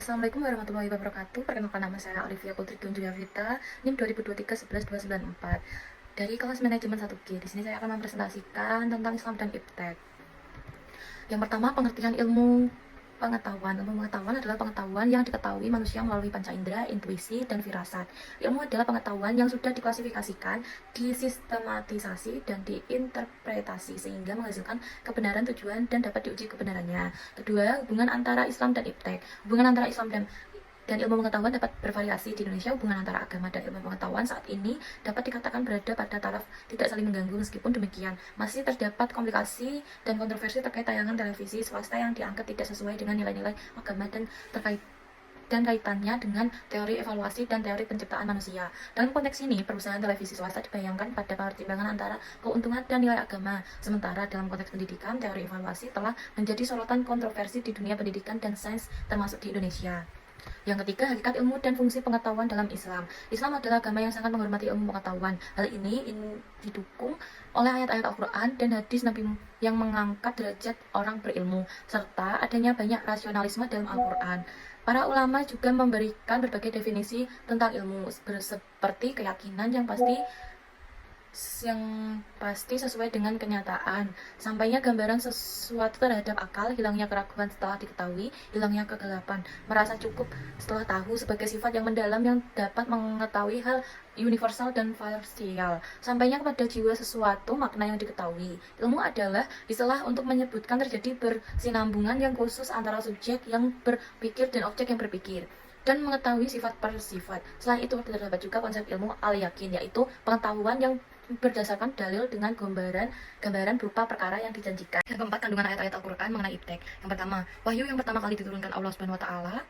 Assalamualaikum warahmatullahi wabarakatuh. Perkenalkan, nama saya Olivia Putri Gunjaya Vita, NIM 2023 dari kelas manajemen 1G. Di sini saya akan mempresentasikan tentang Islam dan Iptek. Yang pertama, pengertian ilmu pengetahuan. Ilmu pengetahuan adalah pengetahuan yang diketahui manusia melalui panca indera, intuisi, dan firasat. Ilmu adalah pengetahuan yang sudah diklasifikasikan, disistematisasi, dan diinterpretasi sehingga menghasilkan kebenaran tujuan dan dapat diuji kebenarannya. Kedua, hubungan antara Islam dan Iptek. Hubungan antara Islam dan ilmu pengetahuan dapat bervariasi. Di Indonesia, hubungan antara agama dan ilmu pengetahuan saat ini dapat dikatakan berada pada taraf tidak saling mengganggu. Meskipun demikian, masih terdapat komplikasi dan kontroversi terkait tayangan televisi swasta yang dianggap tidak sesuai dengan nilai-nilai agama dan kaitannya dengan teori evaluasi dan teori penciptaan manusia. Dalam konteks ini, perusahaan televisi swasta dibayangkan pada pertimbangan antara keuntungan dan nilai agama. Sementara dalam konteks pendidikan, teori evaluasi telah menjadi sorotan kontroversi di dunia pendidikan dan sains termasuk di Indonesia. Yang ketiga, hakikat ilmu dan fungsi pengetahuan dalam Islam. Islam adalah agama yang sangat menghormati ilmu pengetahuan. Hal ini didukung oleh ayat-ayat Al-Quran dan hadis Nabi yang mengangkat derajat orang berilmu, serta adanya banyak rasionalisme dalam Al-Quran. Para ulama juga memberikan berbagai definisi tentang ilmu, seperti keyakinan yang pasti sesuai dengan kenyataan, sampainya gambaran sesuatu terhadap akal, hilangnya keraguan setelah diketahui, hilangnya kegelapan, merasa cukup setelah tahu, sebagai sifat yang mendalam yang dapat mengetahui hal universal dan parsial, sampainya kepada jiwa sesuatu makna yang diketahui. Ilmu adalah istilah untuk menyebutkan terjadi bersinambungan yang khusus antara subjek yang berpikir dan objek yang berpikir, dan mengetahui sifat per sifat. Selain itu, terdapat juga konsep ilmu al-yakin, yaitu pengetahuan yang berdasarkan dalil dengan gambaran berupa perkara yang dijanjikan. Yang keempat, kandungan ayat-ayat Al-Quran mengenai Iptek. Yang pertama, wahyu yang pertama kali diturunkan Allah Subhanahu wa Ta'ala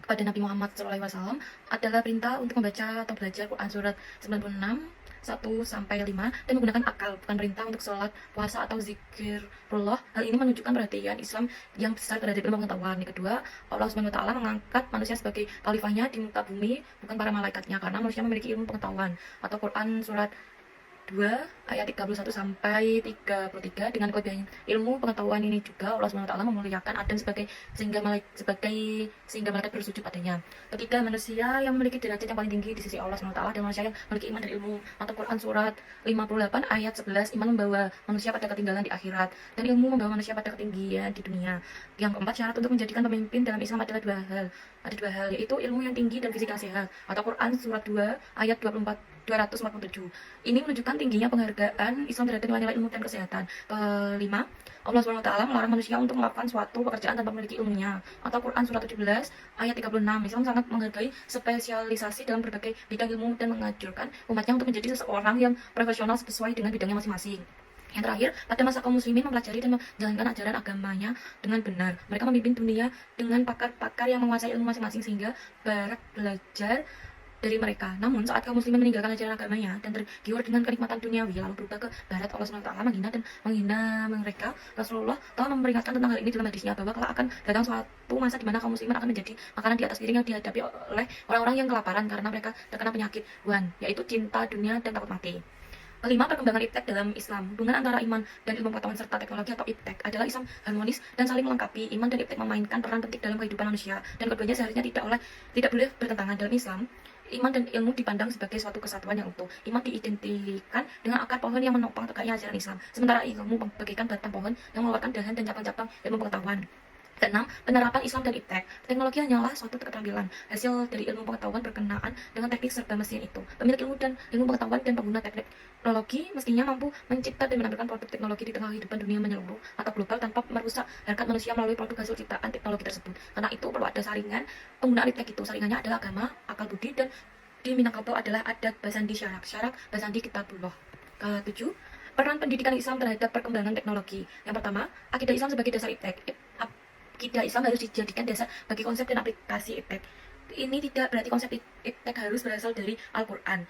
kepada Nabi Muhammad SAW adalah perintah untuk membaca atau belajar Quran surat 96 1-5 dan menggunakan akal, bukan perintah untuk sholat, puasa, atau zikirullah. Hal ini menunjukkan perhatian Islam yang besar terhadap ilmu pengetahuan. Yang kedua, Allah Subhanahu wa Ta'ala mengangkat manusia sebagai khalifahnya di muka bumi, bukan para malaikatnya, karena manusia memiliki ilmu pengetahuan. Atau Quran surat 2 ayat 31-33. Dengan kelebihan ilmu pengetahuan ini juga Allah SWT memuliakan Adam sehingga malaikat bersujud padanya. Ketiga, manusia yang memiliki derajat yang paling tinggi di sisi Allah SWT dan manusia yang memiliki iman dan ilmu. Atau Quran surat 58 ayat 11, iman membawa manusia pada ketinggalan di akhirat dan ilmu membawa manusia pada ketinggian di dunia. Yang keempat, syarat untuk menjadikan pemimpin dalam Islam adalah dua hal, yaitu ilmu yang tinggi dan fisik yang sehat. Atau Quran surat 2 ayat 247. Ini menunjukkan tingginya penghargaan Islam terhadap nilai-nilai ilmu dan kesehatan. Kelima, Allah SWT melarang manusia untuk melakukan suatu pekerjaan tanpa memiliki ilmunya. Atau Quran surat 17 ayat 36. Islam sangat menghargai spesialisasi dalam berbagai bidang ilmu dan menganjurkan umatnya untuk menjadi seseorang yang profesional sesuai dengan bidangnya masing-masing. Yang terakhir, pada masa kaum muslimin mempelajari dan menjalankan ajaran agamanya dengan benar. Mereka memimpin dunia dengan pakar-pakar yang menguasai ilmu masing-masing sehingga barat belajar dari mereka. Namun saat kaum muslimin meninggalkan ajaran agamanya dan tergiur dengan kenikmatan duniawi lalu berubah ke barat, Allah SWT menghina mereka. Rasulullah telah memperingatkan tentang hal ini dalam hadisnya, bahwa kelak akan datang suatu masa di mana kaum muslimin akan menjadi makanan di atas piring yang dihadapi oleh orang-orang yang kelaparan karena mereka terkena penyakit wan, yaitu cinta dunia dan takut mati. Kelima, perkembangan Iptek dalam Islam. Hubungan antara iman dan ilmu pengetahuan serta teknologi atau Iptek adalah Islam harmonis dan saling melengkapi. Iman dan Iptek memainkan peran penting dalam kehidupan manusia, dan keduanya seharusnya tidak boleh bertentangan. Dalam Islam, iman dan ilmu dipandang sebagai suatu kesatuan yang utuh. Iman diidentikan dengan akar pohon yang menopang tegaknya ajaran Islam, sementara ilmu bagaikan batang pohon yang mengeluarkan dahan dan cabang-cabang ilmu pengetahuan. Keenam, penerapan Islam dan Iptek. Teknologi hanyalah suatu keterampilan, hasil dari ilmu pengetahuan berkenaan dengan teknik serba mesin itu. Pemilik ilmu dan ilmu pengetahuan dan pengguna teknologi mestinya mampu mencipta dan menampilkan produk teknologi di tengah kehidupan dunia menyeluruh atau global tanpa merusak harkat manusia melalui produk hasil ciptaan teknologi tersebut. Karena itu perlu ada saringan penggunaan Iptek itu. Saringannya adalah agama, akal budi, dan di Minangkabau adalah adat basandi syarak basandi kitabullah. Ketujuh, peran pendidikan Islam terhadap perkembangan teknologi. Yang pertama, akidah Islam sebagai dasar Iptek. Akidah Islam harus dijadikan dasar bagi konsep dan aplikasi Iptek. Ini tidak berarti konsep Iptek harus berasal dari Al-Quran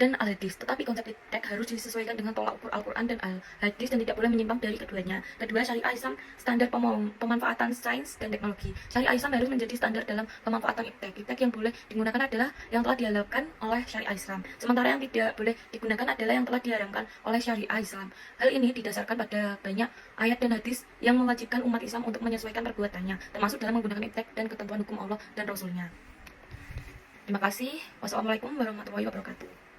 dan al-hadis. Tetapi konsep iptek harus disesuaikan dengan tolak ukur Al-Quran dan al-hadis dan tidak boleh menyimpang dari keduanya. Kedua, syariah Islam standar pemanfaatan sains dan teknologi. Syariah Islam harus menjadi standar dalam pemanfaatan iptek. Iptek yang boleh digunakan adalah yang telah dihalalkan oleh syariah Islam, sementara yang tidak boleh digunakan adalah yang telah diharamkan oleh syariah Islam. Hal ini didasarkan pada banyak ayat dan hadis yang mewajibkan umat Islam untuk menyesuaikan perbuatannya, termasuk dalam menggunakan iptek dan ketentuan hukum Allah dan Rasulnya. Terima kasih. Wassalamualaikum warahmatullahi wabarakatuh.